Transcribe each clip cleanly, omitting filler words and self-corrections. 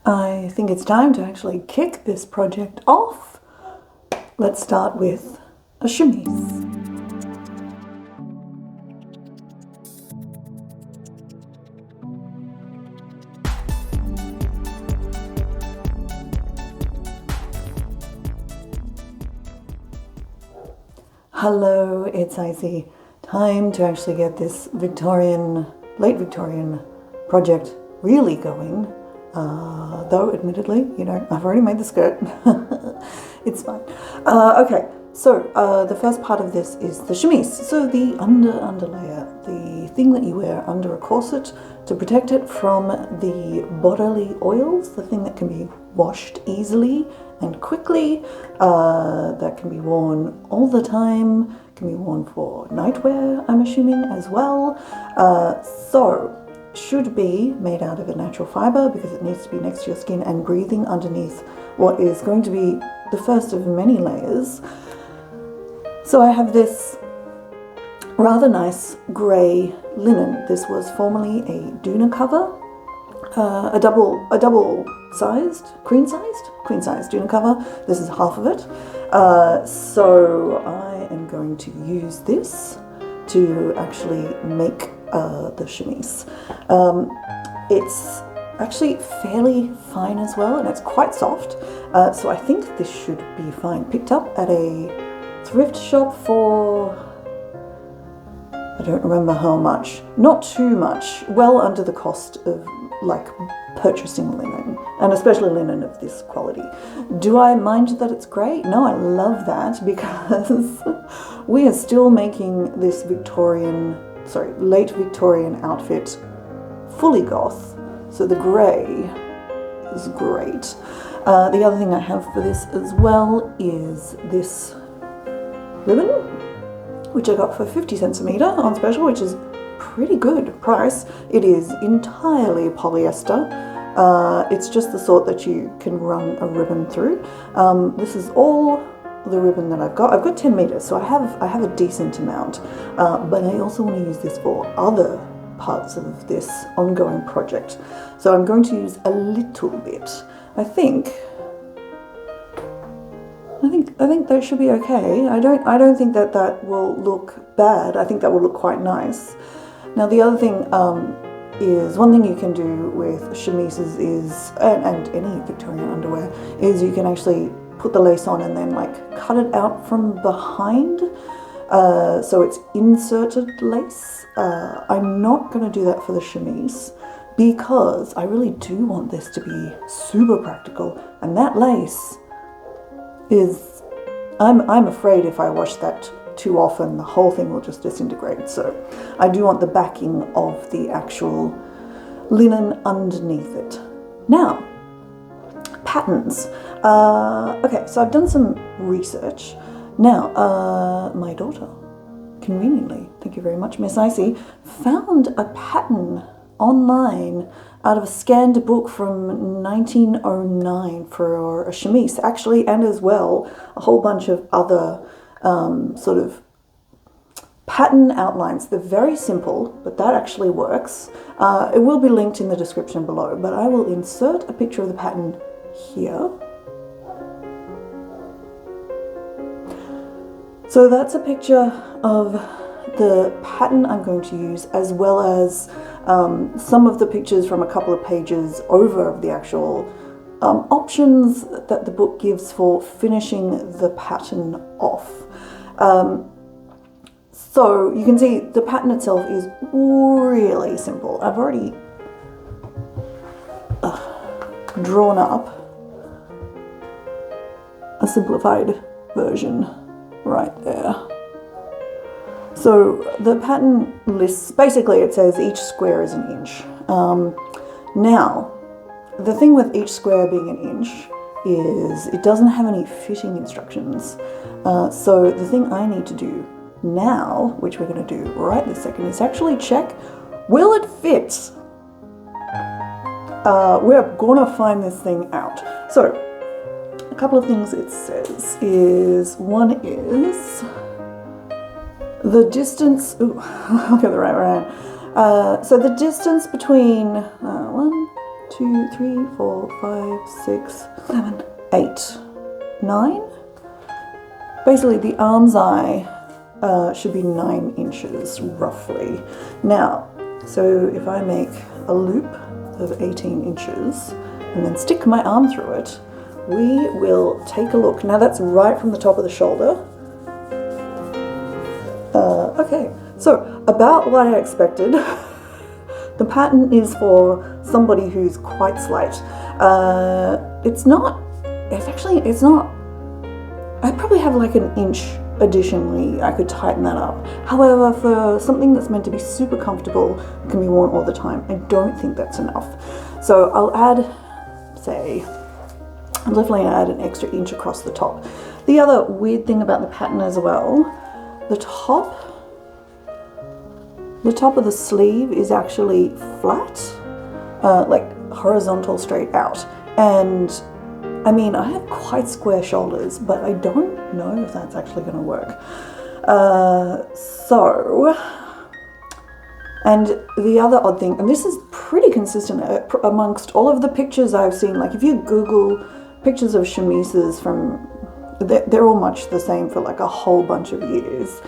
I think it's time to actually kick this project off. Let's start with a chemise. Hello, it's Icy. Time to actually get this late Victorian project really going. Though, admittedly, I've already made the skirt. It's fine. Okay, so the first part of this is the chemise. So the underlayer, the thing that you wear under a corset to protect it from the bodily oils, the thing that can be washed easily and quickly, that can be worn all the time, can be worn for nightwear, I'm assuming, as well. So should be made out of a natural fiber because it needs to be next to your skin and breathing underneath what is going to be the first of many layers. So I have this rather nice grey linen. This was formerly a doona cover, a double-sized, queen-sized doona cover. This is half of it. So I am going to use this to actually make the chemise. It's actually fairly fine as well, and it's quite soft, so I think this should be fine. Picked up at a thrift shop for, I don't remember how much, not too much, well under the cost of like purchasing linen, and especially linen of this quality. Do I mind that it's grey? No, I love that because we are still making this late Victorian outfit fully goth, so the grey is great. The other thing I have for this as well is this ribbon, which I got for 50 cents a metre on special, which is pretty good price. It is entirely polyester. It's just the sort that you can run a ribbon through. This is all the ribbon that I've got. I've got 10 meters, so I have a decent amount, but I also want to use this for other parts of this ongoing project. So I'm going to use a little bit. I think that should be okay. I don't think that will look bad. I think that will look quite nice. Now the other thing is, one thing you can do with chemises is, and any Victorian underwear, is you can actually put the lace on and then like cut it out from behind, so it's inserted lace. I'm not going to do that for the chemise because I really do want this to be super practical, and that lace is, I'm afraid if I wash that too often the whole thing will just disintegrate. So I do want the backing of the actual linen underneath it. Now, patterns. Okay, so I've done some research. Now, my daughter, conveniently, thank you very much, Miss Icy, found a pattern online out of a scanned book from 1909 for a chemise, actually, and as well a whole bunch of other sort of pattern outlines. They're very simple, but that actually works. It will be linked in the description below, but I will insert a picture of the pattern here. So that's a picture of the pattern I'm going to use, as well as some of the pictures from a couple of pages over of the actual options that the book gives for finishing the pattern off. So you can see the pattern itself is really simple. I've already drawn up a simplified version right there. So the pattern lists, basically it says each square is an inch. Now, the thing with each square being an inch is it doesn't have any fitting instructions. So the thing I need to do now, which we're going to do right this second, is actually check, will it fit? We're gonna find this thing out. So a couple of things it says is, one is the distance, ooh, I'll get the right one. So the distance between 1, 2, 3, 4, 5, 6, 7, 8, 9. Basically, the arm's eye should be 9 inches, roughly. Now, so if I make a loop of 18 inches and then stick my arm through it, we will take a look. Now that's right from the top of the shoulder. Okay, so about what I expected. The pattern is for somebody who's quite slight. It's not, I probably have like an inch additionally. I could tighten that up. However, for something that's meant to be super comfortable, can be worn all the time, I don't think that's enough. So I'll add, I'm definitely gonna add an extra inch across the top. The other weird thing about the pattern as well, the top of the sleeve is actually flat, like horizontal straight out. And I mean, I have quite square shoulders, but I don't know if that's actually going to work. And the other odd thing, and this is pretty consistent amongst all of the pictures I've seen, like if you Google pictures of chemises from, they're all much the same for like a whole bunch of years.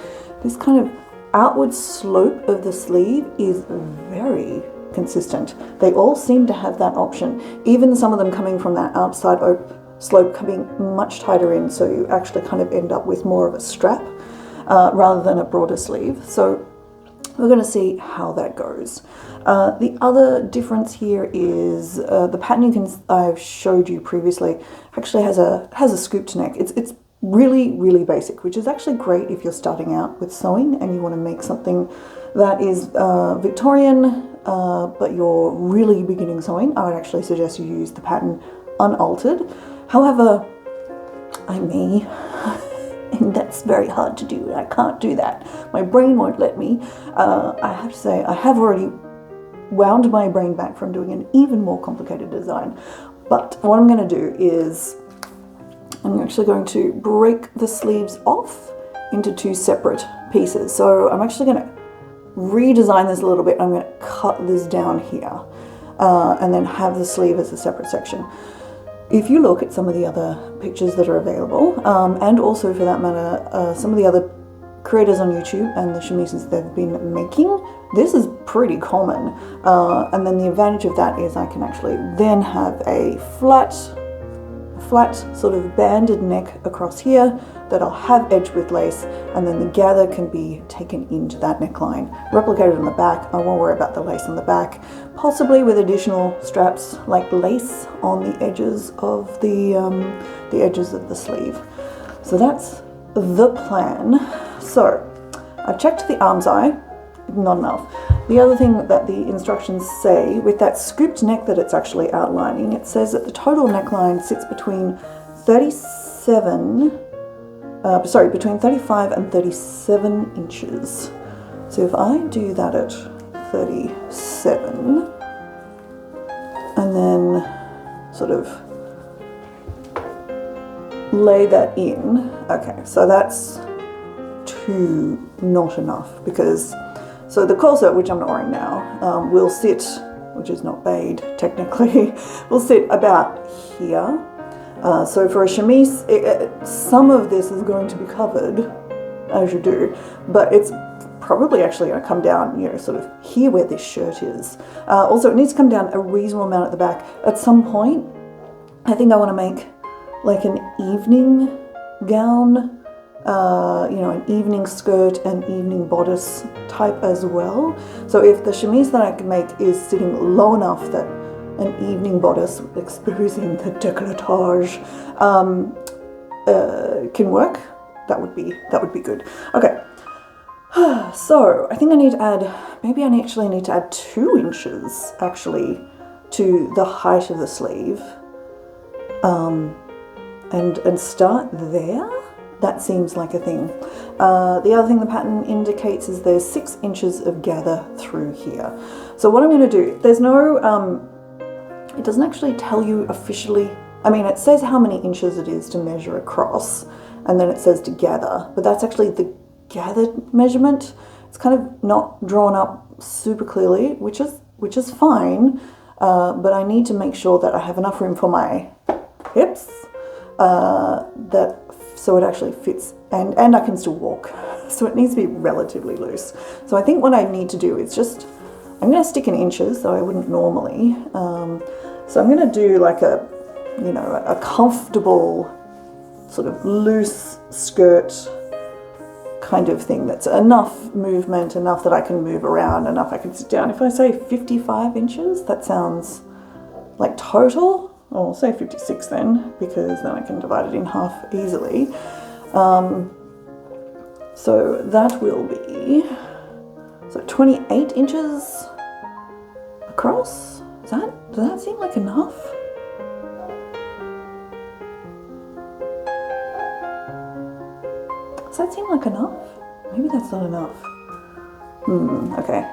This kind of outward slope of the sleeve is very consistent. They all seem to have that option, even some of them coming from that outside slope coming much tighter in, so you actually kind of end up with more of a strap rather than a broader sleeve. So we're going to see how that goes. The other difference here is the pattern I've showed you previously actually has a scooped neck. It's really basic, which is actually great if you're starting out with sewing and you want to make something that is Victorian, but you're really beginning sewing. I would actually suggest you use the pattern unaltered. However, I'm me, and that's very hard to do. I can't do that. My brain won't let me. I have to say, I have already wound my brain back from doing an even more complicated design. But what I'm going to do is I'm actually going to break the sleeves off into 2 separate pieces. So I'm actually going to redesign this a little bit. I'm going to cut this down here and then have the sleeve as a separate section. If you look at some of the other pictures that are available, and also for that matter, some of the other creators on YouTube and the chemises they've been making, this is pretty common. And then the advantage of that is I can actually then have a flat sort of banded neck across here that I'll have edged with lace, and then the gather can be taken into that neckline, replicated on the back. I won't worry about the lace on the back, possibly with additional straps like lace on the edges of the sleeve. So that's the plan. So I've checked the arm's eye, not enough. The other thing that the instructions say, with that scooped neck that it's actually outlining, it says that the total neckline sits between between 35 and 37 inches. So if I do that at 37, and then sort of lay that in, okay, so that's not enough, because so the corset, which I'm not wearing now, will sit, which is not bayed technically, will sit about here. So for a chemise, some of this is going to be covered, as you do, but it's probably actually going to come down, you know, sort of here where this shirt is. Also, it needs to come down a reasonable amount at the back. At some point, I think I want to make like an evening gown, you know, an evening skirt and evening bodice type as well. So if the chemise that I can make is sitting low enough that an evening bodice exposing the décolletage can work, that would be good. Okay, so I think I need to add, maybe I actually need to add 2 inches actually to the height of the sleeve, and start there. That seems like a thing. The other thing the pattern indicates is there's 6 inches of gather through here. So what I'm going to do, there's no, it doesn't actually tell you officially. I mean, it says how many inches it is to measure across, and then it says to gather, but that's actually the gathered measurement. It's kind of not drawn up super clearly, which is fine. but I need to make sure that I have enough room for my hips, so it actually fits, and I can still walk. So it needs to be relatively loose. So I think what I need to do is just, I'm going to stick in inches, though I wouldn't normally. So I'm going to do like a comfortable sort of loose skirt kind of thing that's enough movement, enough that I can move around, enough I can sit down. If I say 55 inches, that sounds like total. Oh, I'll say 56 then, because then I can divide it in half easily. So that will be 28 inches across. Does that seem like enough? Does that seem like enough? Maybe that's not enough. Okay.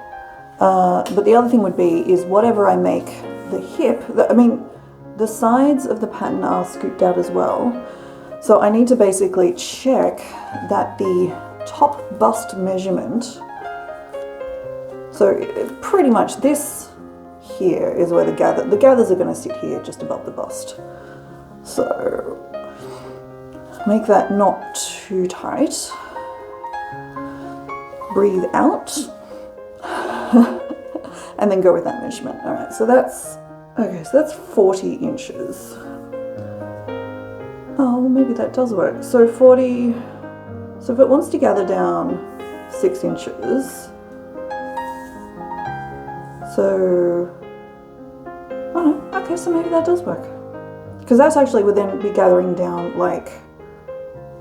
But the other thing would be is whatever I make the hip, the sides of the pattern are scooped out as well. So I need to basically check that the top bust measurement, so pretty much this here is where the gathers are going to sit here just above the bust. So make that not too tight. Breathe out. And then go with that measurement. All right, so that's 40 inches. Oh, well, maybe that does work. So 40, so if it wants to gather down 6 inches, so, oh no, okay, so maybe that does work. Because that's actually would then be gathering down, like,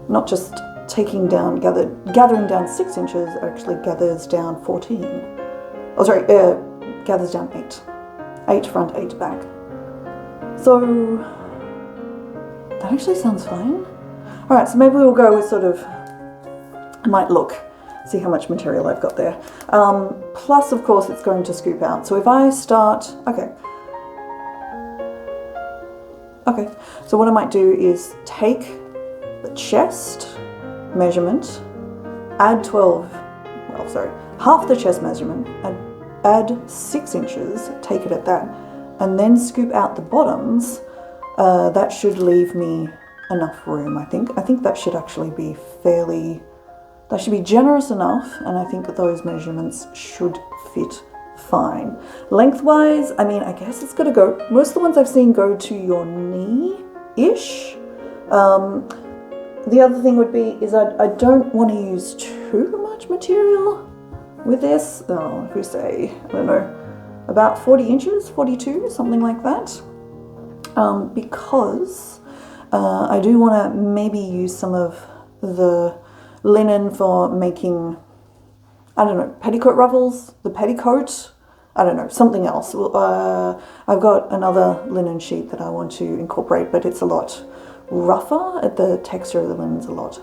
not just taking down, gathering down 6 inches, actually gathers down 14. Oh, sorry, gathers down 8. 8 front, 8 back. So, that actually sounds fine. All right, so maybe we'll go with sort of, I might look, see how much material I've got there. Plus, of course, it's going to scoop out. So if I start, okay. So what I might do is take the chest measurement, add half the chest measurement, and add 6 inches, take it at that, and then scoop out the bottoms. That should leave me enough room, I think. I think that should actually be that should be generous enough, and I think that those measurements should fit fine. Lengthwise, I guess it's gonna go, most of the ones I've seen go to your knee-ish. The other thing would be is I don't want to use too much material with this. Oh, if we say, I don't know, about 40 inches, 42, something like that. Because I do want to maybe use some of the linen for making, I don't know, petticoat ruffles, the petticoat, I don't know, something else. I've got another linen sheet that I want to incorporate, but it's a lot rougher. The texture of the linen's a lot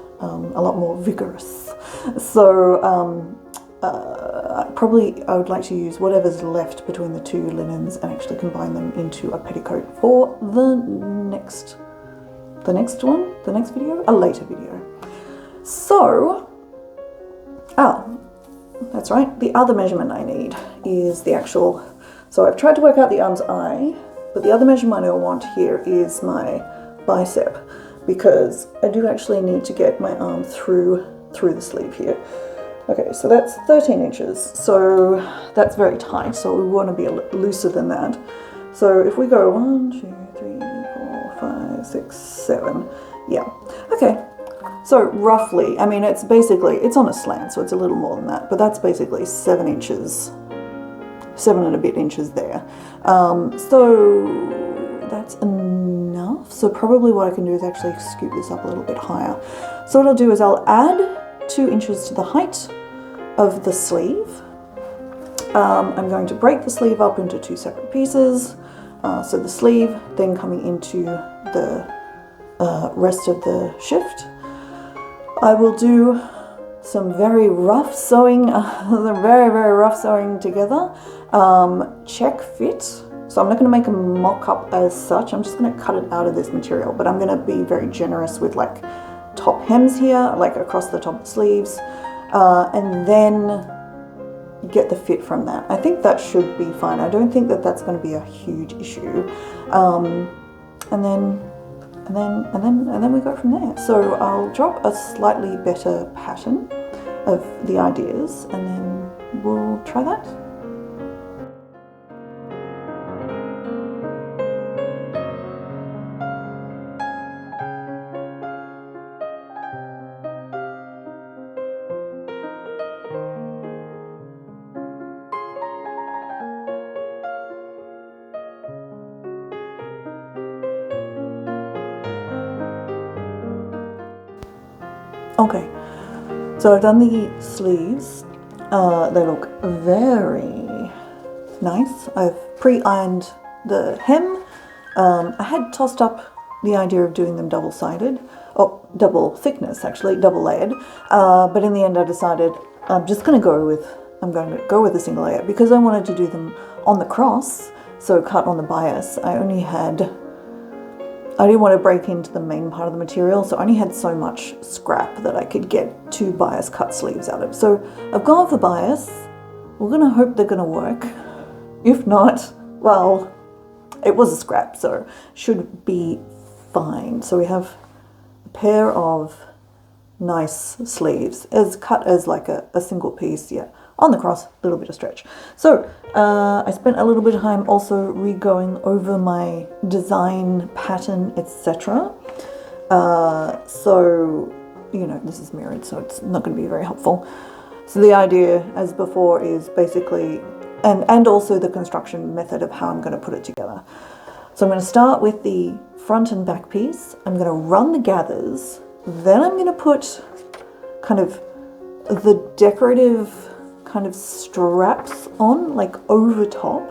more vigorous. So probably I would like to use whatever's left between the two linens and actually combine them into a petticoat for the next video, a later video. So, that's right, the other measurement I need is the actual, so I've tried to work out the arm's eye, but the other measurement I want here is my bicep, because I do actually need to get my arm through the sleeve here. Okay, so that's 13 inches, so that's very tight, so we want to be a little looser than that. So if we go 1, 2, 3, 4, 5, 6, 7, yeah, okay. So roughly, it's basically, it's on a slant, so it's a little more than that, but that's basically 7 inches, 7 and a bit inches there. So that's enough. So probably what I can do is actually scoop this up a little bit higher. So what I'll do is I'll add 2 inches to the height of the sleeve. I'm going to break the sleeve up into 2 separate pieces. So the sleeve then coming into the rest of the shift. I will do some very rough sewing, very rough sewing together. Check fit. So I'm not going to make a mock-up as such. I'm just going to cut it out of this material, but I'm going to be very generous with like top hems here, like across the top sleeves. And then, get the fit from that. I think that should be fine. I don't think that that's going to be a huge issue. And then we go from there. So I'll drop a slightly better pattern of the ideas, and then we'll try that. Okay, so I've done the sleeves. They look very nice. I've pre-ironed the hem. I had tossed up the idea of doing them double-sided, or double thickness actually, double layered. But in the end I decided I'm going to go with a single layer because I wanted to do them on the cross, so cut on the bias. I didn't want to break into the main part of the material, so I only had so much scrap that I could get 2 bias cut sleeves out of. So I've gone for bias. We're going to hope they're going to work. If not, well, it was a scrap, so should be fine. So we have a pair of nice sleeves, as cut as like a single piece, yeah. On the cross, a little bit of stretch. So I spent a little bit of time also re-going over my design pattern, etc. So, you know, this is mirrored, so it's not going to be very helpful. So the idea, as before, is basically, and also the construction method of how I'm going to put it together. So I'm going to start with the front and back piece. I'm going to run the gathers. Then I'm going to put kind of the decorative kind of straps on, like over top,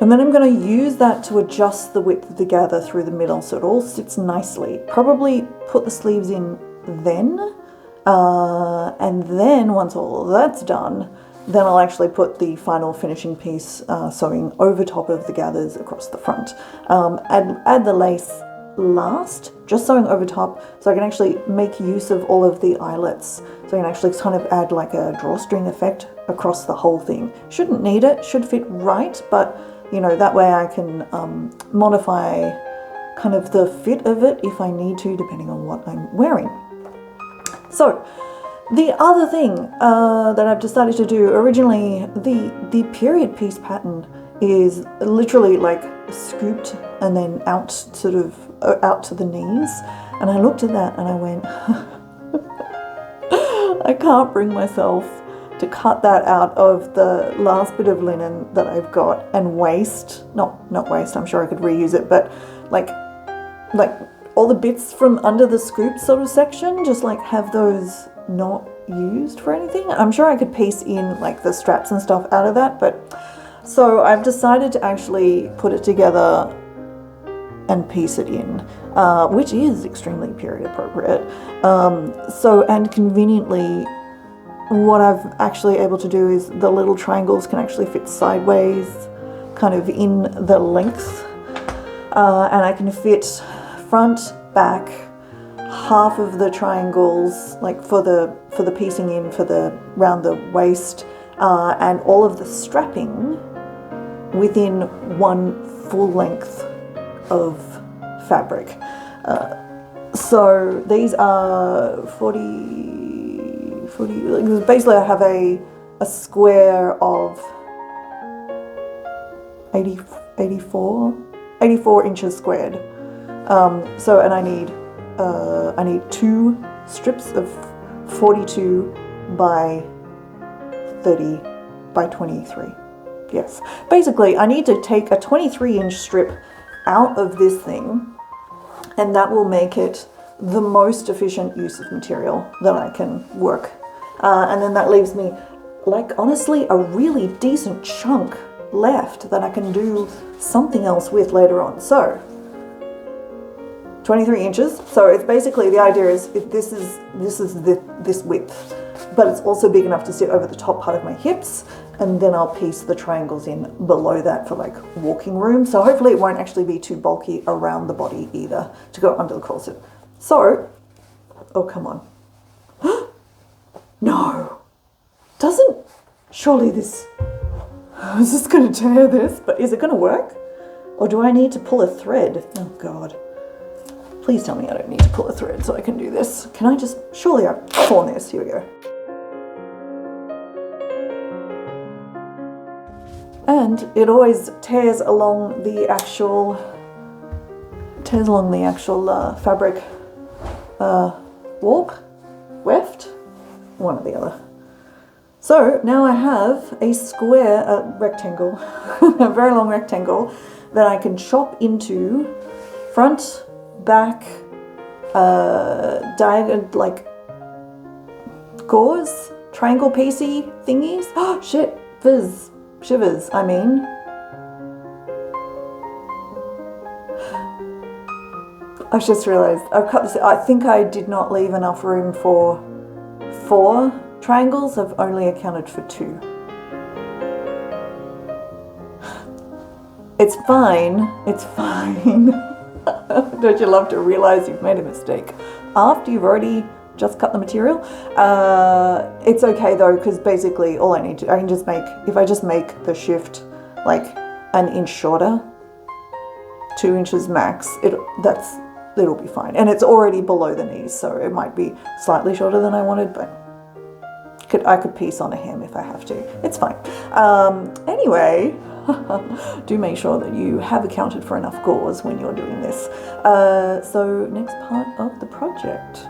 and then I'm going to use that to adjust the width of the gather through the middle so it all sits nicely. Probably put the sleeves in then, and then once all of that's done, then I'll actually put the final finishing piece sewing over top of the gathers across the front. Add the lace last, just sewing over top, so I can actually make use of all of the eyelets, so I can actually kind of add like a drawstring effect across the whole thing. Shouldn't need it, should fit right, but you know, that way I can modify kind of the fit of it if I need to, depending on what I'm wearing. So the other thing that I've decided to do, originally the period piece pattern is literally like scooped and then out, sort of out to the knees, and I looked at that and I went I can't bring myself to cut that out of the last bit of linen that I've got and waste, not waste, I'm sure I could reuse it, but like all the bits from under the scoop sort of section, just like have those not used for anything. I'm sure I could piece in like the straps and stuff out of that, but so I've decided to actually put it together and piece it in, which is extremely period appropriate. So, and conveniently, what I've actually able to do is the little triangles can actually fit sideways, kind of in the length, and I can fit front, back, half of the triangles, like for the piecing in for the round the waist, and all of the strapping within one full length of fabric. So these are 40, like basically I have a square of 84 inches squared. So, and I need 2 strips of 42 by 30 by 23. Yes, basically I need to take a 23-inch strip out of this thing, and that will make it the most efficient use of material that I can work. And then that leaves me, like, honestly, a really decent chunk left that I can do something else with later on. So 23 inches. So it's basically, the idea is this width, but it's also big enough to sit over the top part of my hips, and then I'll piece the triangles in below that for like walking room. So hopefully it won't actually be too bulky around the body either to go under the corset. So, oh come on. No, doesn't Surely this... Is this going to tear this? But is it going to work? Or do I need to pull a thread? Oh, God. Please tell me I don't need to pull a thread so I can do this. Can I just... Surely I've torn this. Here we go. And it always tears along the actual... fabric warp, weft, one or the other. So now I have a square, rectangle, a very long rectangle that I can chop into front, back, diagonal, like gauze, triangle piecey thingies. Oh shit, shivers, I mean. I've just realised I've cut this. I think I did not leave enough room for 4 triangles. I've only accounted for 2. It's fine. It's fine. Don't you love to realise you've made a mistake after you've already just cut the material? It's okay though, because basically all I can just make, if I just make the shift like an inch shorter, 2 inches max, it'll be fine. And it's already below the knees, so it might be slightly shorter than I wanted, but I could piece on a hem if I have to. It's fine. Anyway, do make sure that you have accounted for enough gauze when you're doing this. So next part of the project.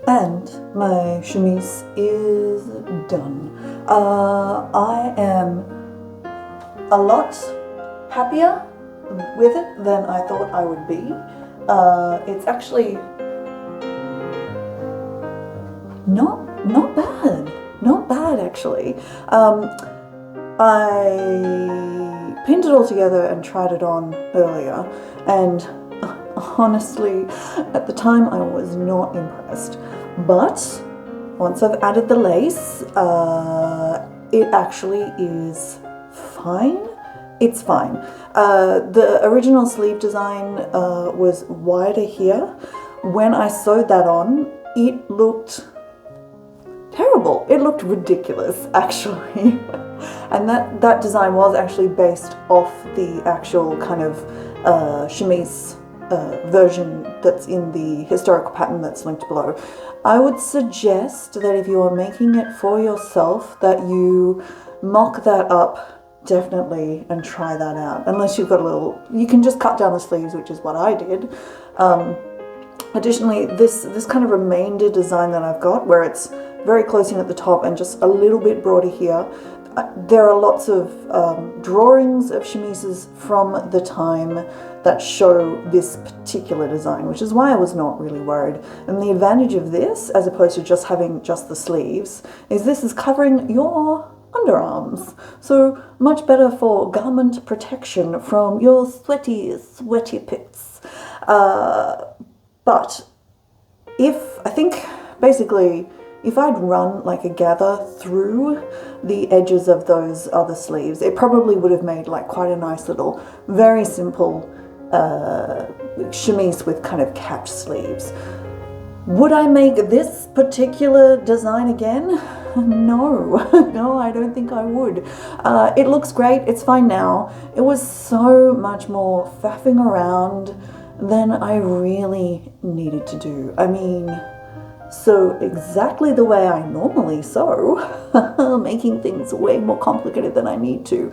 And my chemise is done. I am a lot happier with it than I thought I would be. It's actually not bad. Not bad actually. I pinned it all together and tried it on earlier, and honestly, at the time I was not impressed. But once I've added the lace, it actually is fine. It's fine. The original sleeve design was wider here. When I sewed that on, it looked terrible. It looked ridiculous, actually. And that design was actually based off the actual kind of chemise version that's in the historical pattern that's linked below. I would suggest that if you are making it for yourself, that you mock that up definitely and try that out. Unless you've got a little, you can just cut down the sleeves, which is what I did. Additionally, this kind of remainder design that I've got, where it's very close in at the top and just a little bit broader here, there are lots of drawings of chemises from the time that show this particular design, which is why I was not really worried. And the advantage of this, as opposed to just having just the sleeves, is this is covering your underarms. So much better for garment protection from your sweaty pits. But I think basically, if I'd run like a gather through the edges of those other sleeves, it probably would have made like quite a nice little, very simple chemise with kind of capped sleeves. Would I make this particular design again? No, no, I don't think I would. It looks great, it's fine now. It was so much more faffing around than I really needed to do. I mean, so exactly the way I normally sew, making things way more complicated than I need to.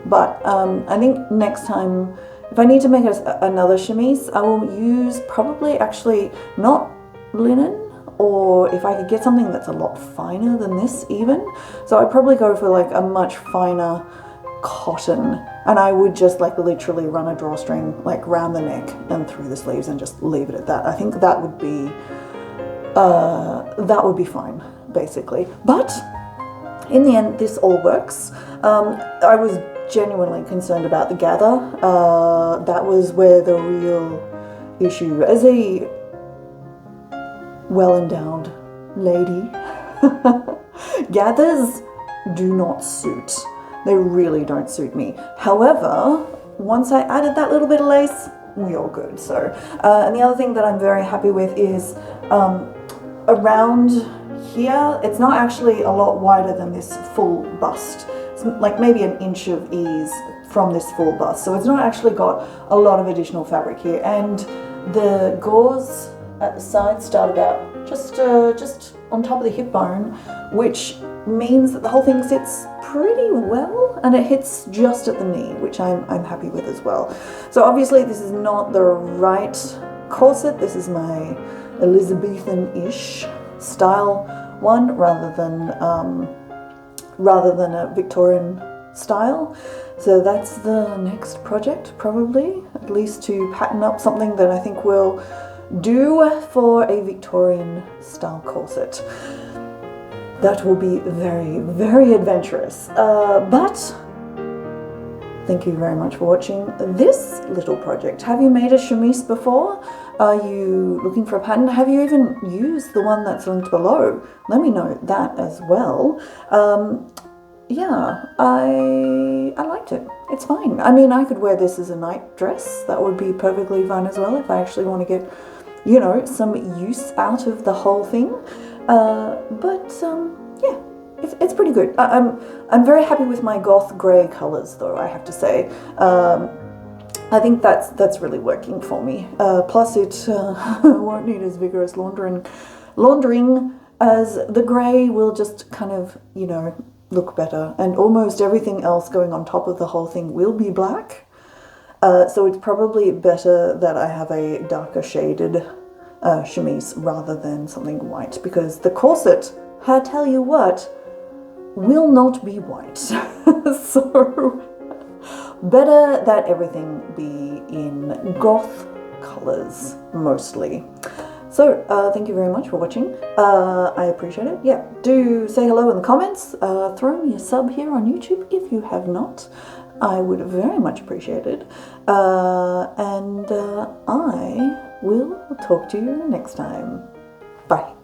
But I think next time, if I need to make another chemise, I will use probably actually not linen, or if I could get something that's a lot finer than this even. So I'd probably go for like a much finer cotton, and I would just like literally run a drawstring like round the neck and through the sleeves and just leave it at that. I think that would be fine, basically. But in the end, this all works. I was genuinely concerned about the gather. That was where the real issue, as a well-endowed lady, gathers do not suit. They really don't suit me. However, once I added that little bit of lace, we all good. So, and the other thing that I'm very happy with is around here, it's not actually a lot wider than this full bust. It's like maybe an inch of ease from this full bust. So it's not actually got a lot of additional fabric here. And the gauze at the side start about just on top of the hip bone, which means that the whole thing sits pretty well, and it hits just at the knee, which I'm happy with as well. So obviously this is not the right corset. This is my Elizabethan-ish style one, rather than a Victorian style. So that's the next project, probably, at least to pattern up something that I think will do for a Victorian style corset. That will be very, very adventurous. But thank you very much for watching this little project. Have you made a chemise before? Are you looking for a pattern? Have you even used the one that's linked below? Let me know that as well. Yeah, I liked it. It's fine. I mean, I could wear this as a night dress. That would be perfectly fine as well if I actually want to get, you know, some use out of the whole thing. Yeah, it's pretty good. I'm very happy with my goth grey colours, though, I have to say. I think that's really working for me. Plus, it won't need as vigorous laundering as the grey will just kind of, you know, look better. And almost everything else going on top of the whole thing will be black. So it's probably better that I have a darker shaded chemise rather than something white, because the corset, I tell you what, will not be white. So better that everything be in goth colors mostly. So, thank you very much for watching. I appreciate it. Yeah, do say hello in the comments. Throw me a sub here on YouTube if you have not. I would very much appreciate it. And I will talk to you next time. Bye.